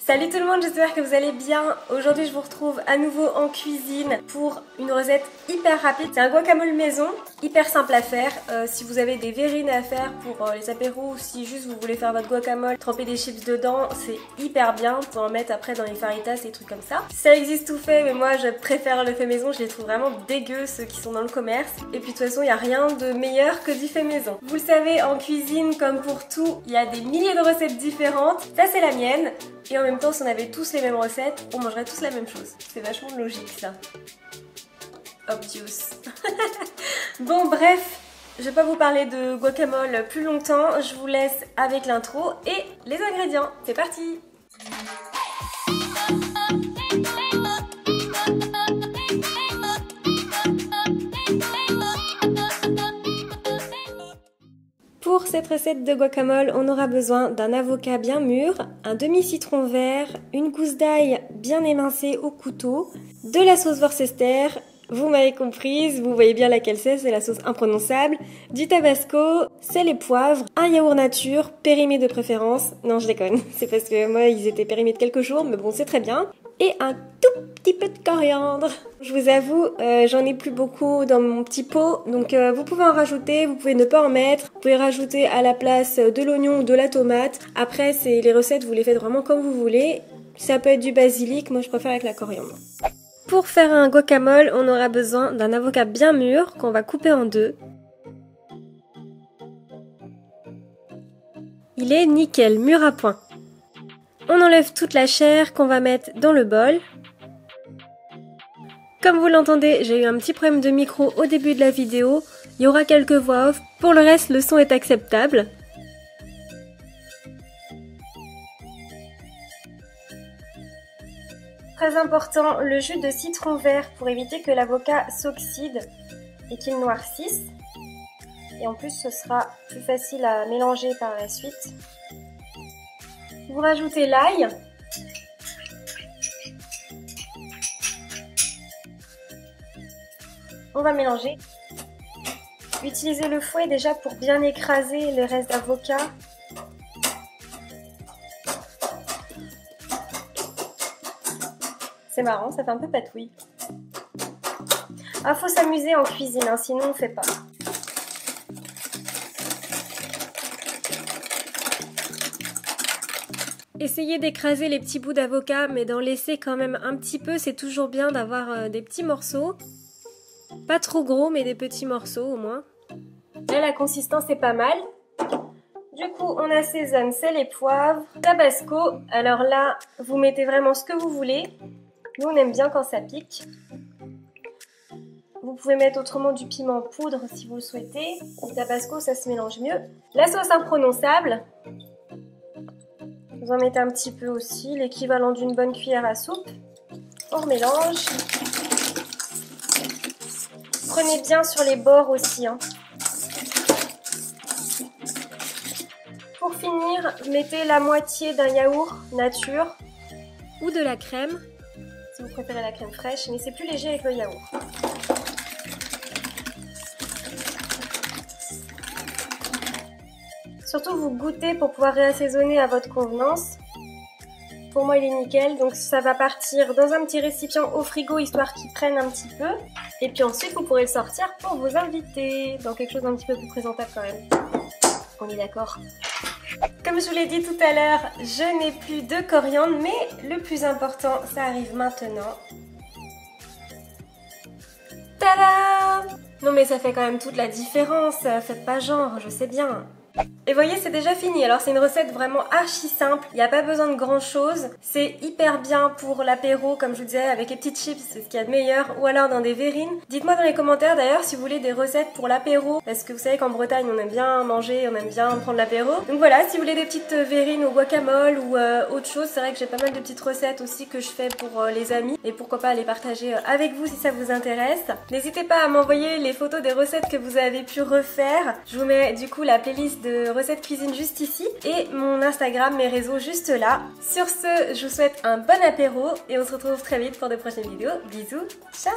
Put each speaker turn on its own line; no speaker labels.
Salut tout le monde, j'espère que vous allez bien. Aujourd'hui je vous retrouve à nouveau en cuisine pour une recette hyper rapide. C'est un guacamole maison, hyper simple à faire. Si vous avez des verrines à faire pour les apéros ou si juste vous voulez faire votre guacamole, tremper des chips dedans, c'est hyper bien. Vous pouvez en mettre après dans les faritas et trucs comme ça. Ça existe tout fait mais moi je préfère le fait maison, je les trouve vraiment dégueux ceux qui sont dans le commerce. Et puis de toute façon il n'y a rien de meilleur que du fait maison. Vous le savez, en cuisine comme pour tout, il y a des milliers de recettes différentes. Ça c'est la mienne. Et en même temps, si on avait tous les mêmes recettes, on mangerait tous la même chose. C'est vachement logique ça. Obvious. Bon bref, je vais pas vous parler de guacamole plus longtemps. Je vous laisse avec l'intro et les ingrédients. C'est parti! Pour cette recette de guacamole, on aura besoin d'un avocat bien mûr, un demi-citron vert, une gousse d'ail bien émincée au couteau, de la sauce Worcester, vous m'avez comprise, vous voyez bien laquelle c'est la sauce imprononçable, du tabasco, sel et poivre, un yaourt nature, périmé de préférence, non je déconne, c'est parce que moi ils étaient périmés de quelques jours, mais bon c'est très bien, et un tout petit peu de coriandre. Je vous avoue, j'en ai plus beaucoup dans mon petit pot, donc vous pouvez en rajouter, vous pouvez ne pas en mettre, vous pouvez rajouter à la place de l'oignon ou de la tomate. Après, c'est les recettes, vous les faites vraiment comme vous voulez. Ça peut être du basilic, moi je préfère avec la coriandre. Pour faire un guacamole, on aura besoin d'un avocat bien mûr qu'on va couper en deux. Il est nickel, mûr à point. On enlève toute la chair qu'on va mettre dans le bol. Comme vous l'entendez, j'ai eu un petit problème de micro au début de la vidéo. Il y aura quelques voix off. Pour le reste, le son est acceptable. Très important, le jus de citron vert pour éviter que l'avocat s'oxyde et qu'il noircisse. Et en plus, ce sera plus facile à mélanger par la suite. Vous rajoutez l'ail. On va mélanger. Utilisez le fouet déjà pour bien écraser le reste d'avocat. C'est marrant, ça fait un peu patouille. Ah, faut s'amuser en cuisine, hein, sinon on fait pas. Essayez d'écraser les petits bouts d'avocat, mais d'en laisser quand même un petit peu. C'est toujours bien d'avoir des petits morceaux. Pas trop gros, mais des petits morceaux au moins. Là, la consistance est pas mal. Du coup, on assaisonne sel et poivre, tabasco. Alors là, vous mettez vraiment ce que vous voulez. Nous, on aime bien quand ça pique. Vous pouvez mettre autrement du piment poudre si vous le souhaitez. Le tabasco, ça se mélange mieux. La sauce imprononçable. Vous en mettez un petit peu aussi, l'équivalent d'une bonne cuillère à soupe. On remélange. Prenez bien sur les bords aussi. Hein. Pour finir, mettez la moitié d'un yaourt nature ou de la crème, si vous préférez la crème fraîche, mais c'est plus léger avec le yaourt. Surtout, vous goûtez pour pouvoir réassaisonner à votre convenance. Pour moi, il est nickel, donc ça va partir dans un petit récipient au frigo, histoire qu'il prenne un petit peu. Et puis ensuite, vous pourrez le sortir pour vos invités, dans quelque chose d'un petit peu plus présentable quand même. On est d'accord? Comme je vous l'ai dit tout à l'heure, je n'ai plus de coriandre, mais le plus important, ça arrive maintenant. Tada! Non mais ça fait quand même toute la différence, faites pas genre, je sais bien. Et voyez, c'est déjà fini. Alors c'est une recette vraiment archi simple, il n'y a pas besoin de grand chose. C'est hyper bien pour l'apéro, comme je vous disais, avec les petites chips, c'est ce qu'il y a de meilleur, ou alors dans des verrines. Dites-moi dans les commentaires d'ailleurs si vous voulez des recettes pour l'apéro, parce que vous savez qu'en Bretagne on aime bien manger, on aime bien prendre l'apéro. Donc voilà, si vous voulez des petites verrines au guacamole ou autre chose, c'est vrai que j'ai pas mal de petites recettes aussi que je fais pour les amis, et pourquoi pas les partager avec vous si ça vous intéresse. N'hésitez pas à m'envoyer les photos des recettes que vous avez pu refaire. Je vous mets du coup la playlist de recettes cuisine juste ici et mon Instagram, mes réseaux juste là. Sur ce, je vous souhaite un bon apéro et on se retrouve très vite pour de prochaines vidéos. Bisous, ciao!